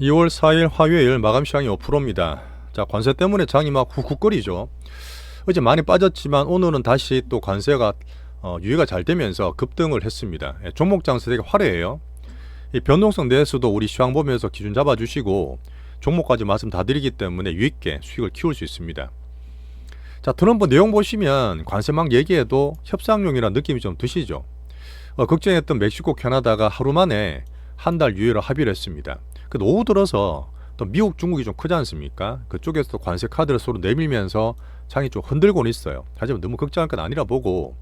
2월 4일 화요일 마감 시황이 5%입니다. 자, 관세 때문에 장이 막 훅훅거리죠. 어제 많이 빠졌지만 오늘은 다시 또 관세가 유예가 잘 되면서 급등을 했습니다. 종목 장세 되게 화려해요. 이 변동성 내에서도 우리 시황 보면서 기준 잡아주시고 종목까지 말씀 다 드리기 때문에 유익게 수익을 키울 수 있습니다. 자, 트럼프 내용 보시면 관세 막 얘기해도 협상용이라는 느낌이 좀 드시죠. 걱정했던 멕시코, 캐나다가 하루 만에 한 달 유예로 합의를 했습니다. 근데 오후 들어서 또 미국, 중국이 좀 크지 않습니까? 그쪽에서 관세 카드를 서로 내밀면서 장이 좀 흔들고는 있어요. 하지만 너무 걱정할 건 아니라 보고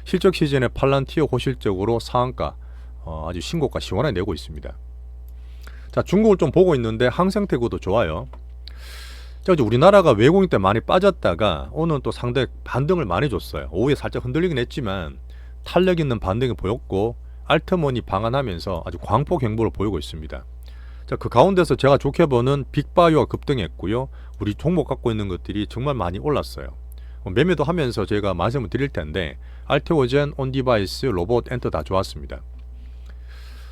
실적 시즌에 팔란티어 고실적으로 상한가 아주 신고가 시원하게 내고 있습니다. 자, 중국을 좀 보고 있는데 항생태구도 좋아요. 자, 이제 우리나라가 외국인 때 많이 빠졌다가 오늘 또 상당히 반등을 많이 줬어요. 오후에 살짝 흔들리긴 했지만 탄력 있는 반등이 보였고 알트몬이 방한하면서 아주 광폭 행보를 보이고 있습니다. 자, 그 가운데서 제가 좋게 보는 빅바이오가 급등했고요. 우리 종목 갖고 있는 것들이 정말 많이 올랐어요. 매매도 하면서 제가 말씀을 드릴 텐데 알테오젠, 온디바이스, 로봇, 엔터 다 좋았습니다.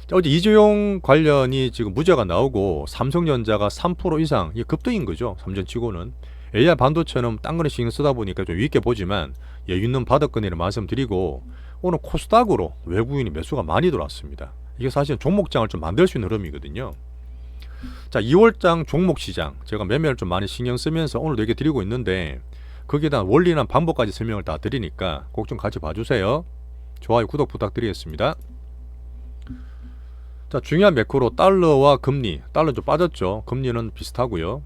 자, 어제 이재용 관련이 지금 무죄가 나오고 삼성전자가 3% 이상 급등인 거죠. 삼전치고는 AI 반도체는 딴 거는 신경 쓰다 보니까 좀 위있게 보지만 여유는 바닥권이라 말씀드리고 오늘 코스닥으로 외국인이 매수가 많이 들어왔습니다. 이게 사실 종목장을 좀 만들 수 있는 흐름이거든요. 자, 2월장 종목 시장 제가 매매를 좀 많이 신경 쓰면서 오늘 얘기 드리고 있는데 거기에 대한 원리나 방법까지 설명을 다 드리니까 꼭 좀 같이 봐주세요. 좋아요, 구독 부탁드리겠습니다. 자, 중요한 매크로 달러와 금리. 달러 좀 빠졌죠. 금리는 비슷하고요.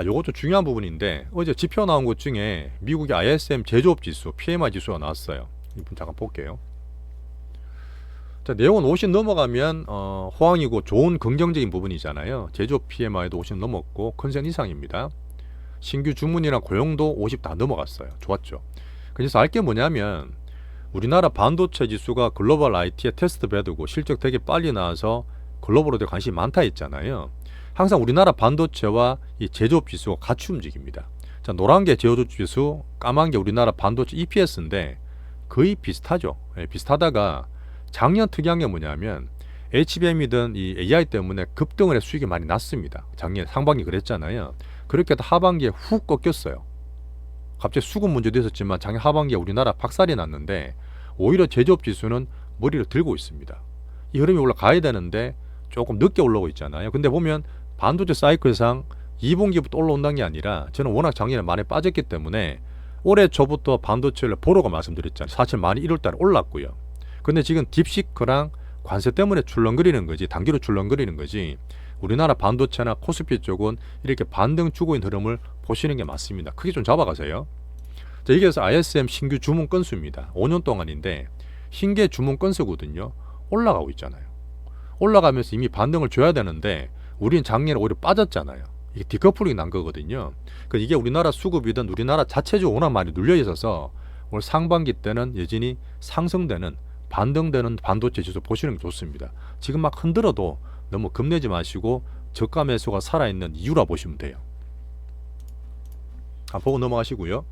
요것도 중요한 부분인데 어제 지표 나온 것 중에 미국의 ISM 제조업 지수, PMI 지수가 나왔어요. 이분 잠깐 볼게요. 자, 내용은 50 넘어가면 호황이고 좋은 긍정적인 부분이잖아요. 제조업 PMI도 50 넘었고 컨센 이상입니다. 신규 주문이나 고용도 50 다 넘어갔어요. 좋았죠. 그래서 알 게 뭐냐면 우리나라 반도체 지수가 글로벌 IT의 테스트 베드고 실적 되게 빨리 나와서 글로벌로 되게 관심이 많다 했잖아요. 항상 우리나라 반도체와 이 제조업 지수가 같이 움직입니다. 자, 노란 게 제조업 지수, 까만 게 우리나라 반도체 EPS인데 거의 비슷하죠. 비슷하다가 작년 특이한 게 뭐냐면 HBM이든 이 AI 때문에 급등을 해 수익이 많이 났습니다. 작년 상반기 그랬잖아요. 그렇게 해서 하반기에 훅 꺾였어요. 갑자기 수급 문제도 있었지만 작년 하반기에 우리나라 박살이 났는데 오히려 제조업 지수는 머리를 들고 있습니다. 이 흐름이 올라가야 되는데 조금 늦게 올라오고 있잖아요. 근데 보면 반도체 사이클상 2분기부터 올라온다는 게 아니라 저는 워낙 작년에 많이 빠졌기 때문에 올해 초부터 반도체를 보러가 말씀드렸잖아요. 사실 많이 1월달에 올랐고요. 근데 지금 딥시크랑 관세 때문에 출렁거리는 거지, 단기로 출렁거리는 거지 우리나라 반도체나 코스피 쪽은 이렇게 반등 주고 있는 흐름을 보시는 게 맞습니다. 크게 좀 잡아가세요. 자, 이게 ISM 신규 주문 건수입니다. 5년 동안인데 신규 주문 건수거든요. 올라가고 있잖아요. 올라가면서 이미 반등을 줘야 되는데 우리는 작년에 오히려 빠졌잖아요. 이게 디커플링이 난 거거든요. 그러니까 이게 우리나라 수급이든 우리나라 자체적으로 워낙 많이 눌려 있어서 올 상반기 때는 여전히 상승되는 반등되는 반도체 지수 보시는 게 좋습니다. 지금 막 흔들어도 너무 겁내지 마시고 저가 매수가 살아있는 이유라 보시면 돼요. 보고 넘어가시고요.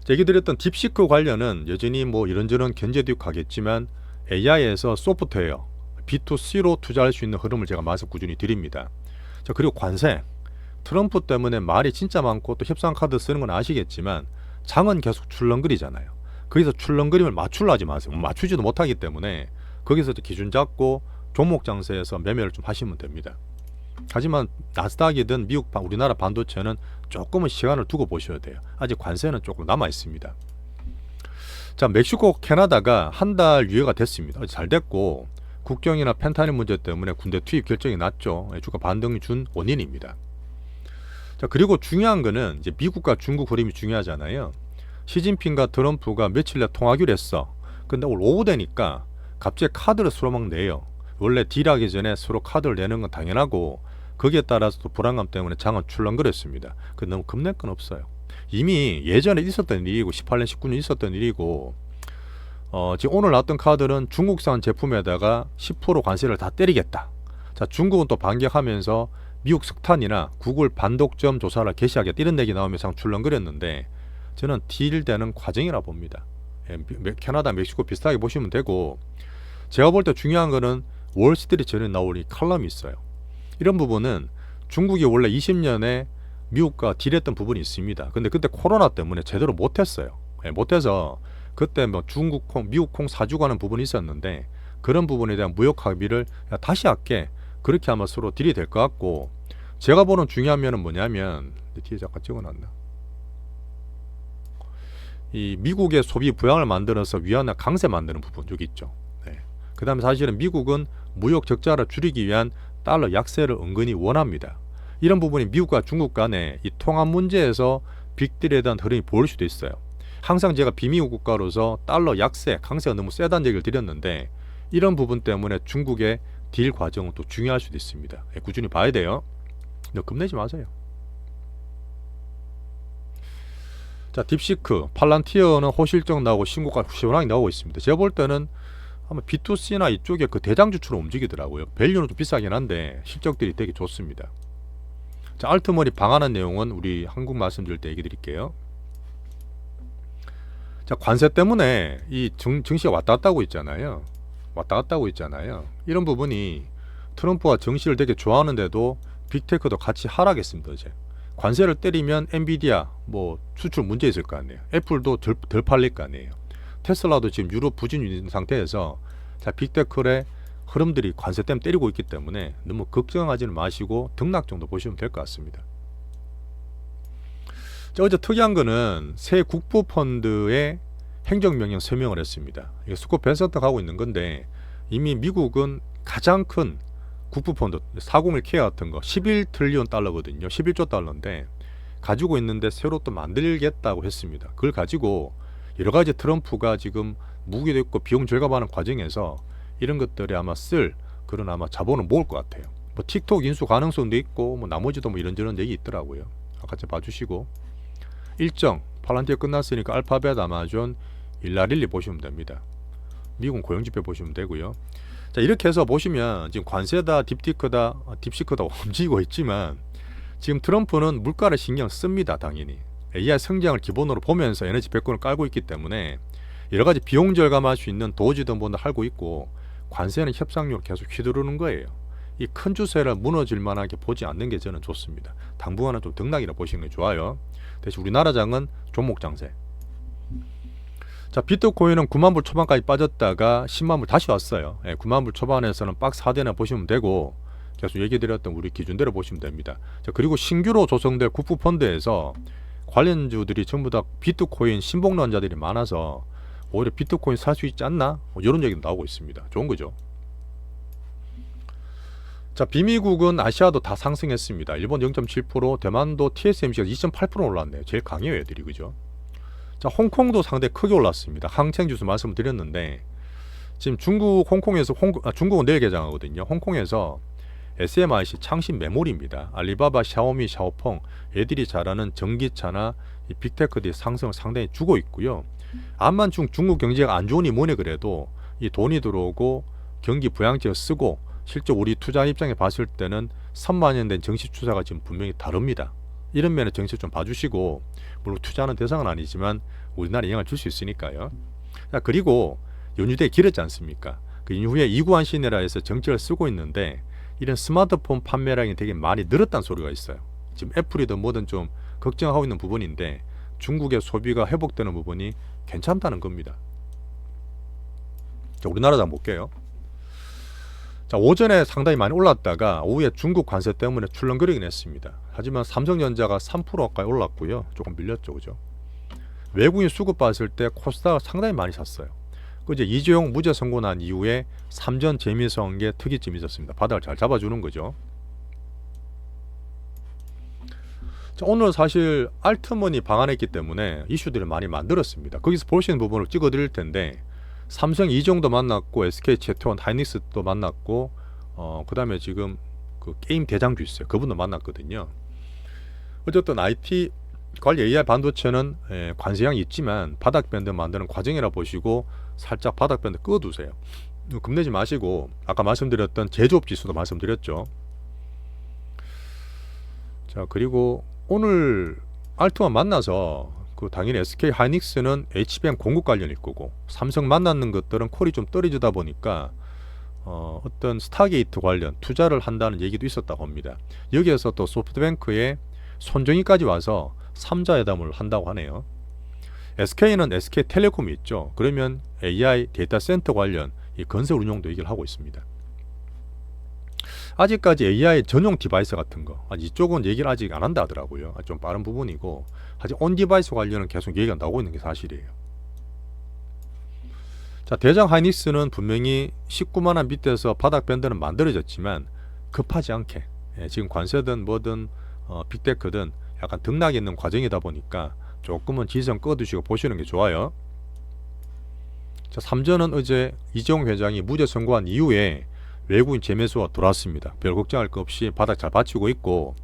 얘기 드렸던 딥시크 관련은 여전히 뭐 이런저런 견제도 가겠지만 AI에서 소프트웨어 B2C로 투자할 수 있는 흐름을 제가 말씀 꾸준히 드립니다. 자, 그리고 관세 트럼프 때문에 말이 진짜 많고 또 협상 카드 쓰는 건 아시겠지만 장은 계속 출렁거리잖아요. 거기서 출렁거림을 맞추려 하지 마세요. 맞추지도 못하기 때문에 거기서 기준 잡고 종목 장세에서 매매를 좀 하시면 됩니다. 하지만 나스닥이든 미국, 우리나라 반도체는 조금은 시간을 두고 보셔야 돼요. 아직 관세는 조금 남아 있습니다. 자, 멕시코, 캐나다가 한 달 유예가 됐습니다. 잘 됐고 국경이나 펜타닐 문제 때문에 군대 투입 결정이 났죠. 주가 반등이 준 원인입니다. 자, 그리고 중요한 거는 이제 미국과 중국 흐름이 중요하잖아요. 시진핑과 트럼프가 며칠 내 통화기로 했어. 근데 오늘 오후 되니까 갑자기 카드를 서로 막 내요. 원래 딜하기 전에 서로 카드를 내는 건 당연하고 거기에 따라서 또 불안감 때문에 장은 출렁거렸습니다. 그 너무 겁낼 건 없어요. 이미 예전에 있었던 일이고 18년 19년 있었던 일이고 지금 오늘 나왔던 카드는 중국산 제품에다가 10% 관세를 다 때리겠다. 자, 중국은 또 반격하면서 미국 석탄이나 구글 반독점 조사를 개시하겠다 이런 얘기 나오면서 출렁거렸는데 저는 딜되는 과정이라 봅니다. 캐나다, 멕시코 비슷하게 보시면 되고 제가 볼 때 중요한 거는 월스트리트 전에 나올 이 칼럼이 있어요. 이런 부분은 중국이 원래 20년에 미국과 딜했던 부분이 있습니다. 근데 그때 코로나 때문에 제대로 못했어요. 못해서 그때 뭐 중국 콩, 미국 콩 사주고 하는 부분이 있었는데 그런 부분에 대한 무역 합의를 다시 할게. 그렇게 하면 서로 딜이 될 것 같고, 제가 보는 중요한 면은 뭐냐면, 뒤에 잠깐 찍어놨나? 이 미국의 소비 부양을 만들어서 위안화 강세 만드는 부분 여기 있죠. 네. 그 다음에 사실은 미국은 무역 적자를 줄이기 위한 달러 약세를 은근히 원합니다. 이런 부분이 미국과 중국 간의 이 통합 문제에서 빅딜에 대한 흐름이 보일 수도 있어요. 항상 제가 비미국 국가로서 달러 약세, 강세가 너무 세다는 얘기를 드렸는데 이런 부분 때문에 중국의 딜 과정은 또 중요할 수도 있습니다. 꾸준히 봐야 돼요. 너 겁내지 마세요. 자, 딥시크, 팔란티어는 호실적 나오고 신고가 시원하게 나오고 있습니다. 제가 볼 때는 아마 B2C나 이쪽에 그 대장주처럼 움직이더라고요. 밸류는 좀 비싸긴 한데 실적들이 되게 좋습니다. 자, 알트머니 방한한 내용은 우리 한국 말씀드릴 때 얘기 드릴게요. 자, 관세 때문에 이 증시가 왔다 갔다 하고 있잖아요. 왔다 갔다 하고 있잖아요. 이런 부분이 트럼프가 증시를 되게 좋아하는데도 빅테크도 같이 하락했습니다. 이제 관세를 때리면 엔비디아 뭐 수출 문제 있을 거 아니에요. 애플도 덜 팔릴 거 아니에요. 테슬라도 지금 유럽 부진인 상태에서 자, 빅테크의 흐름들이 관세 때문에 때리고 있기 때문에 너무 걱정하지는 마시고 등락 정도 보시면 될 것 같습니다. 자, 어제 특이한 거는 새 국부펀드의 행정명령 서명을 했습니다. 이게 스콧 벤서트가 하고 있는 건데 이미 미국은 가장 큰 국부펀드 401k 같은 거 11트릴리온 달러거든요. 11조 달러인데 가지고 있는데 새로 또 만들겠다고 했습니다. 그걸 가지고 여러 가지 트럼프가 지금 무기도 있고 비용 절감하는 과정에서 이런 것들이 아마 쓸 그런 아마 자본을 모을 것 같아요. 뭐 틱톡 인수 가능성도 있고 뭐 나머지도 뭐 이런저런 얘기 있더라고요. 같이 봐주시고 일정 팔란티어 끝났으니까 알파벳, 아마존, 일라릴리 보시면 됩니다. 미국 고용지표 보시면 되고요. 자, 이렇게 해서 보시면 지금 관세다, 딥시크다 움직이고 있지만 지금 트럼프는 물가를 신경 씁니다. 당연히 AI 성장을 기본으로 보면서 에너지 패권을 깔고 있기 때문에 여러 가지 비용 절감할 수 있는 도지 등본을 하고 있고 관세는 협상력을 계속 휘두르는 거예요. 이 큰 추세를 무너질 만하게 보지 않는 게 저는 좋습니다. 당분간은 좀 등락이라 보시는 게 좋아요. 대신 우리나라 장은 종목 장세. 자, 비트코인은 9만 불 초반까지 빠졌다가 10만 불 다시 왔어요. 9만 불 초반에서는 박스 하대나 보시면 되고 계속 얘기 드렸던 우리 기준대로 보시면 됩니다. 자, 그리고 신규로 조성될 국부펀드에서 관련주들이 전부 다 비트코인 신봉론자들이 많아서 오히려 비트코인 살 수 있지 않나? 이런 얘기도 나오고 있습니다. 좋은 거죠. 자, 비미국은 아시아도 다 상승했습니다. 일본 0.7%, 대만도 TSMC가 2.8% 올랐네요. 제일 강해요, 애들이. 그죠? 자, 홍콩도 상당히 크게 올랐습니다. 항생주스 말씀드렸는데 지금 중국 홍콩에서 중국은 내일 개장하거든요. 홍콩에서 SMIC 창신 메모리입니다. 알리바바, 샤오미, 샤오펑 애들이 잘하는 전기차나 이 빅테크들이 상승을 상당히 주고 있고요. 암만 중국 경제가 안 좋으니 뭐니 그래도 이 돈이 들어오고 경기 부양제를 쓰고 실제 우리 투자 입장에 봤을 때는 3만 년 된 정시 추세가 지금 분명히 다릅니다. 이런 면에 정시 좀 봐주시고 물론 투자하는 대상은 아니지만 우리나라에 영향을 줄 수 있으니까요. 자, 그리고 연휴대 길었지 않습니까? 그 이후에 이구한 시내라에서 정책을 쓰고 있는데 이런 스마트폰 판매량이 되게 많이 늘었다는 소리가 있어요. 지금 애플이든 뭐든 좀 걱정하고 있는 부분인데 중국의 소비가 회복되는 부분이 괜찮다는 겁니다. 자, 우리나라 장 볼게요. 자, 오전에 상당히 많이 올랐다가 오후에 중국 관세 때문에 출렁거리긴 했습니다. 하지만 삼성전자가 3%가까이 올랐고요. 조금 밀렸죠. 그죠? 외국인 수급 봤을 때 코스닥을 상당히 많이 샀어요. 그제 이재용 무죄 선고 난 이후에 삼전 재미성계 특이점이 있었습니다. 바닥을 잘 잡아주는 거죠. 자, 오늘 사실 알트머니 방한했기 때문에 이슈들을 많이 만들었습니다. 거기서 볼 수 있는 부분을 찍어 드릴 텐데 삼성 이종도 만났고 SK 제트원 하이닉스도 만났고 그 다음에 지금 그 게임 대장주 있어요. 그분도 만났거든요. 어쨌든 IT 관리 AI 반도체는 관세량이 있지만 바닥밴드 만드는 과정이라 보시고 살짝 바닥밴드 끄어두세요. 겁내지 마시고 아까 말씀드렸던 제조업 지수도 말씀드렸죠. 자, 그리고 오늘 알트만 만나서 그 당연히 SK 하이닉스는 HBM 공급 관련일 거고 삼성 만났는 것들은 콜이 좀 떨어지다 보니까 어떤 스타게이트 관련 투자를 한다는 얘기도 있었다고 합니다. 여기에서 또 소프트뱅크의 손정희까지 와서 3자회담을 한다고 하네요. SK는 SK텔레콤이 있죠. 그러면 AI 데이터 센터 관련 이 건설 운용도 얘기를 하고 있습니다. 아직까지 AI 전용 디바이스 같은 거 이쪽은 얘기를 아직 안 한다 하더라고요. 좀 빠른 부분이고 아직 온 디바이스 관련은 계속 얘기가 나오고 있는 게 사실이에요. 자, 대장 하이닉스는 분명히 19만원 밑에서 바닥 밴드는 만들어졌지만 급하지 않게 지금 관세든 뭐든 빅테크든 약간 등락이 있는 과정이다 보니까 조금은 지지선 꺼두시고 보시는 게 좋아요. 자, 삼전은 어제 이재용 회장이 무죄 선고한 이후에 외국인 재매수가 들어왔습니다. 별 걱정할 거 없이 바닥 잘 받치고 있고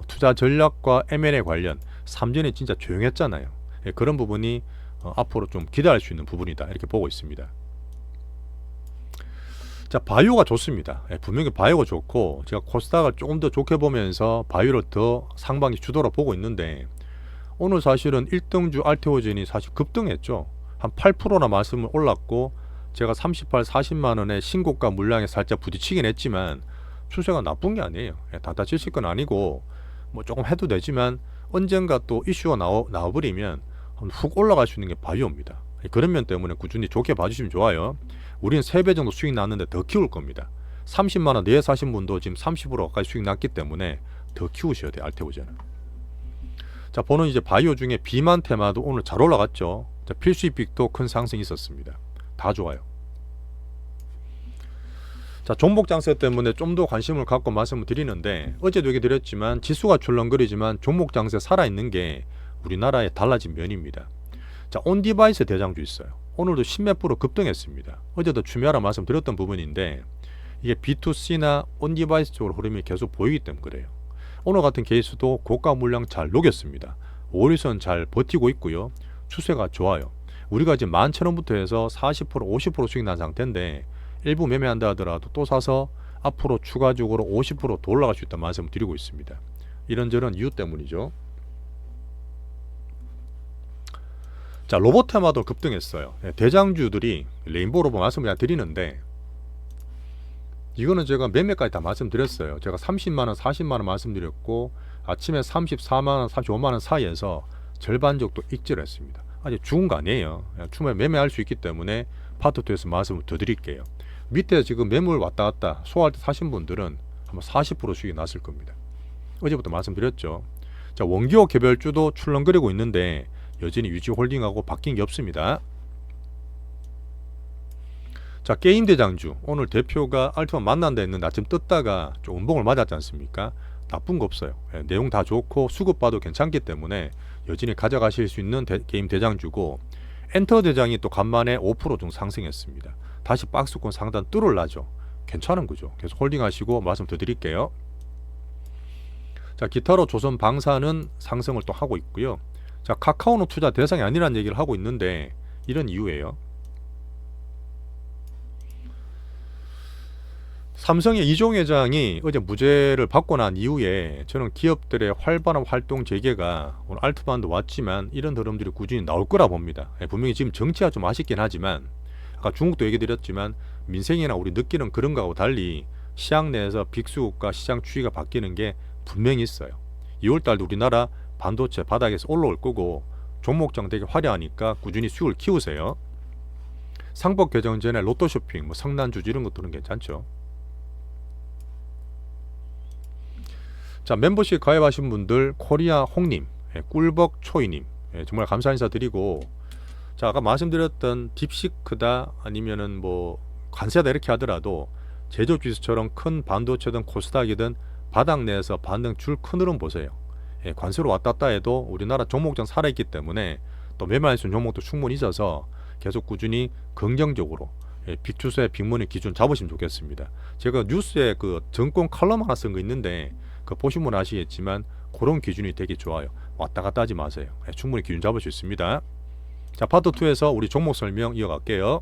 투자 전략과 M&A 관련 삼전이 진짜 조용했잖아요. 그런 부분이 앞으로 좀 기대할 수 있는 부분이다 이렇게 보고 있습니다. 자, 바이오가 좋습니다. 분명히 바이오가 좋고 제가 코스닥을 조금 더 좋게 보면서 바이오를 더 상반기 주도로 보고 있는데 오늘 사실은 1등주 알테오젠이 사실 급등했죠. 한 8%나 말씀을 올랐고 제가 38, 40만원의 신고가 물량에 살짝 부딪히긴 했지만 추세가 나쁜 게 아니에요. 단타 치실 건 아니고 뭐 조금 해도 되지만 언젠가 또 이슈가 나와버리면 훅 올라갈 수 있는 게 바이오입니다. 그런 면 때문에 꾸준히 좋게 봐주시면 좋아요. 우리는 3배 정도 수익 났는데 더 키울 겁니다. 30만원 내에 사신 분도 지금 30% 가까이 수익 났기 때문에 더 키우셔야 돼요. 알테오젠은. 자, 보는 이제 바이오 중에 비만 테마도 오늘 잘 올라갔죠. 자, 필수익빅도 큰 상승이 있었습니다. 다 좋아요. 자, 종목 장세 때문에 좀 더 관심을 갖고 말씀을 드리는데 어제도 얘기 드렸지만 지수가 출렁거리지만 종목 장세 살아있는 게 우리나라의 달라진 면입니다. 자, 온디바이스 대장주 있어요. 오늘도 10몇 프로 급등했습니다. 어제도 추미하라 말씀드렸던 부분인데 이게 B2C나 온디바이스 쪽으로 흐름이 계속 보이기 때문에 그래요. 오늘 같은 케이스도 고가 물량 잘 녹였습니다. 5일선 잘 버티고 있고요. 추세가 좋아요. 우리가 지금 11,000원부터 해서 40% 50% 수익 난 상태인데 일부 매매한다 하더라도 또 사서 앞으로 추가적으로 50% 더 올라갈 수 있다는 말씀을 드리고 있습니다. 이런저런 이유 때문이죠. 자, 로봇 테마도 급등했어요. 대장주들이 레인보우 로봇 말씀을 드리는데 이거는 제가 매매까지 다 말씀드렸어요. 제가 30만원 40만원 말씀드렸고 아침에 34만원 35만원 사이에서 절반 정도 익절을 했습니다. 아직 죽은 거 아니에요. 추후에 매매할 수 있기 때문에 파트 2에서 말씀을 더 드릴게요. 밑에 지금 매물 왔다 갔다 소화할 때 사신 분들은 아마 40% 수익이 났을 겁니다. 어제부터 말씀드렸죠. 자, 원기호 개별주도 출렁거리고 있는데 여전히 유지홀딩하고 바뀐 게 없습니다. 자, 게임 대장주 오늘 대표가 알트만 만난다 했는데 아침 떴다가 좀 운봉을 맞았지 않습니까? 나쁜 거 없어요. 내용 다 좋고 수급 봐도 괜찮기 때문에 여전히 가져가실 수 있는 게임 대장주고 엔터 대장이 또 간만에 5% 정도 상승했습니다. 다시 박스권 상단 뚫을라죠. 괜찮은 거죠. 계속 홀딩하시고 말씀 더 드릴게요. 자, 기타로 조선 방사는 상승을 또 하고 있고요. 자, 카카오는 투자 대상이 아니라는 얘기를 하고 있는데 이런 이유예요. 삼성의 이종 회장이 어제 무죄를 받고 난 이후에 저는 기업들의 활발한 활동 재개가 오늘 알트반도 왔지만 이런 흐름들이 꾸준히 나올 거라 봅니다. 분명히 지금 정치가 좀 아쉽긴 하지만 아까 중국도 얘기 드렸지만 민생이나 우리 느끼는 그런 거하고 달리 시장 내에서 빅수급과 시장 추이가 바뀌는 게 분명히 있어요. 2월달도 우리나라 반도체 바닥에서 올라올 거고 종목장 되게 화려하니까 꾸준히 수익을 키우세요. 상법 개정 전에 로또 쇼핑, 성난주지 이런 것들은 괜찮죠. 자, 멤버십 가입하신 분들 코리아 홍님, 꿀벅 초이님 정말 감사 인사 드리고 자, 아까 말씀드렸던 딥시크다 아니면은 뭐 관세다 이렇게 하더라도 제조주식처럼 큰 반도체든 코스닥이든 바닥 내에서 반등 줄 큰 흐름 보세요. 관세로 왔다 갔다 해도 우리나라 종목장 살아있기 때문에 또 매매할 수 있는 종목도 충분히 있어서 계속 꾸준히 긍정적으로 빅추세 빅머니 기준 잡으시면 좋겠습니다. 제가 뉴스에 그 증권 칼럼 하나 쓴 거 있는데 그 보시면 아시겠지만 그런 기준이 되게 좋아요. 왔다 갔다 하지 마세요. 충분히 기준 잡을 수 있습니다. 자, 파트 2에서 우리 종목 설명 이어갈게요.